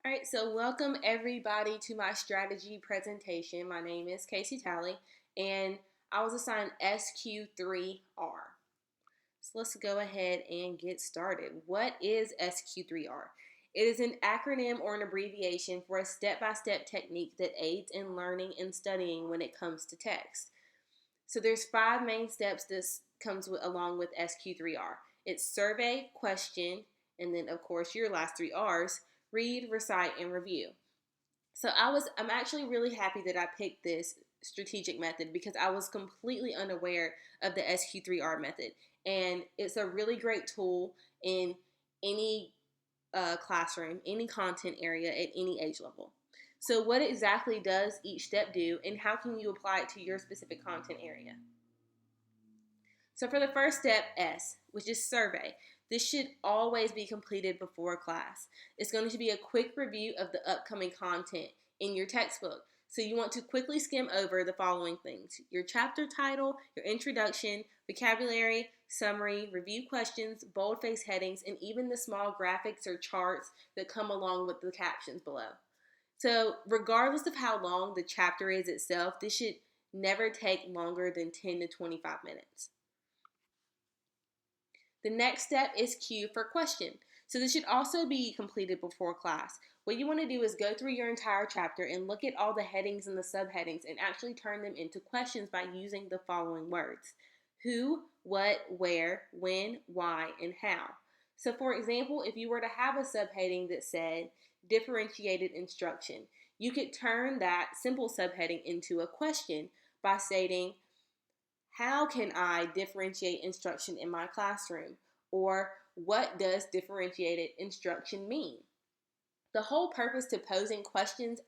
All right, so welcome everybody to my strategy presentation. My name is Casey Talley, and I was assigned SQ3R. So let's go ahead and get started. What is SQ3R? It is an acronym or an abbreviation for a step-by-step technique that aids in learning and studying when it comes to text. So there's 5 main steps this comes along with SQ3R. It's survey, question, and then of course your last 3 R's, read, recite, and review. So I'm actually really happy that I picked this strategic method because I was completely unaware of the SQ3R method. And it's a really great tool in any classroom, any content area at any age level. So what exactly does each step do, and how can you apply it to your specific content area? So for the first step, S, which is survey, this should always be completed before class. It's going to be a quick review of the upcoming content in your textbook. So you want to quickly skim over the following things: your chapter title, your introduction, vocabulary, summary, review questions, boldface headings, and even the small graphics or charts that come along with the captions below. So regardless of how long the chapter is itself, this should never take longer than 10 to 25 minutes. The next step is Q for question. So this should also be completed before class. What you want to do is go through your entire chapter and look at all the headings and the subheadings and actually turn them into questions by using the following words: who, what, where, when, why, and how. So for example, if you were to have a subheading that said differentiated instruction, you could turn that simple subheading into a question by stating, how can I differentiate instruction in my classroom? Or what does differentiated instruction mean? The whole purpose to posing questions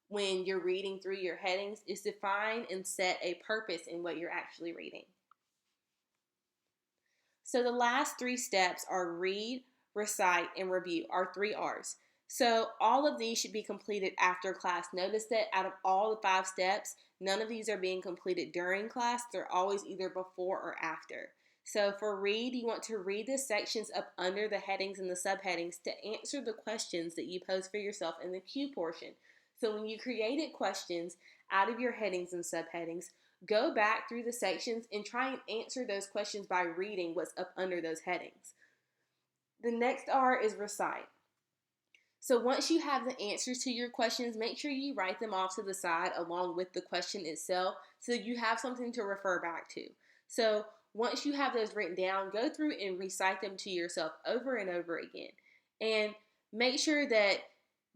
when you're reading through your headings is to find and set a purpose in what you're actually reading. So the last 3 steps are read, recite, and review, our 3 R's. So all of these should be completed after class. Notice that out of all the 5 steps, none of these are being completed during class. They're always either before or after. So for read, you want to read the sections up under the headings and the subheadings to answer the questions that you pose for yourself in the Q portion. So when you created questions out of your headings and subheadings, go back through the sections and try and answer those questions by reading what's up under those headings. The next R is recite. So once you have the answers to your questions, make sure you write them off to the side along with the question itself so you have something to refer back to. So once you have those written down, go through and recite them to yourself over and over again. And make sure that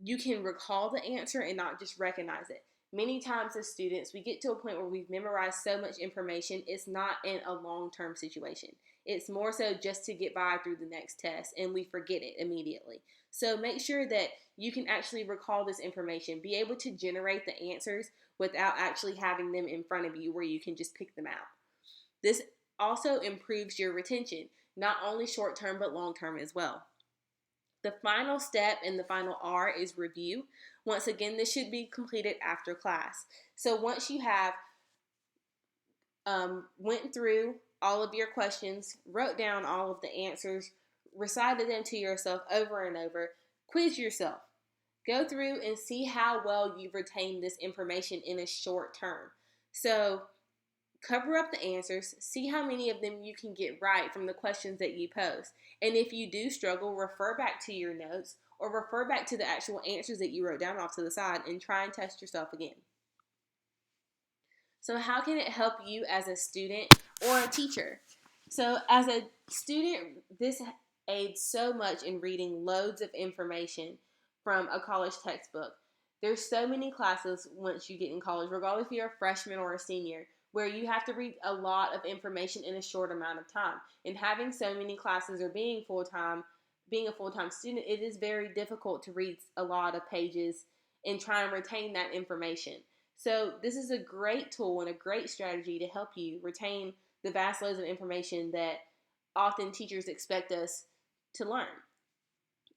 you can recall the answer and not just recognize it. Many times as students, we get to a point where we've memorized so much information, it's not in a long-term situation. It's more so just to get by through the next test, and we forget it immediately. So make sure that you can actually recall this information, be able to generate the answers without actually having them in front of you where you can just pick them out. This also improves your retention, not only short-term but long-term as well. The final step and the final R is review. Once again, this should be completed after class. So once you have went through all of your questions, wrote down all of the answers, recited them to yourself over and over, quiz yourself. Go through and see how well you've retained this information in a short term. So cover up the answers, see how many of them you can get right from the questions that you pose. And if you do struggle, refer back to your notes or refer back to the actual answers that you wrote down off to the side and try and test yourself again. So how can it help you as a student or a teacher? So as a student, this aids so much in reading loads of information from a college textbook. There's so many classes once you get in college, regardless if you're a freshman or a senior, where you have to read a lot of information in a short amount of time. And having so many classes or being a full-time student, it is very difficult to read a lot of pages and try and retain that information. So this is a great tool and a great strategy to help you retain the vast loads of information that often teachers expect us to learn.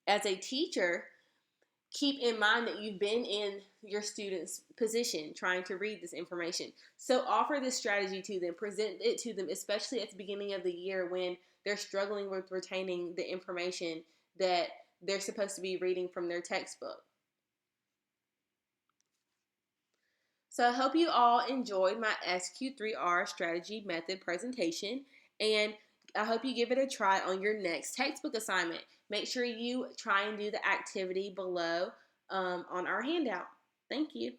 As a teacher, keep in mind that you've been in your student's position trying to read this information. So offer this strategy to them, present it to them, especially at the beginning of the year when they're struggling with retaining the information that they're supposed to be reading from their textbook. So I hope you all enjoyed my SQ3R strategy method presentation, and I hope you give it a try on your next textbook assignment. Make sure you try and do the activity below on our handout. Thank you.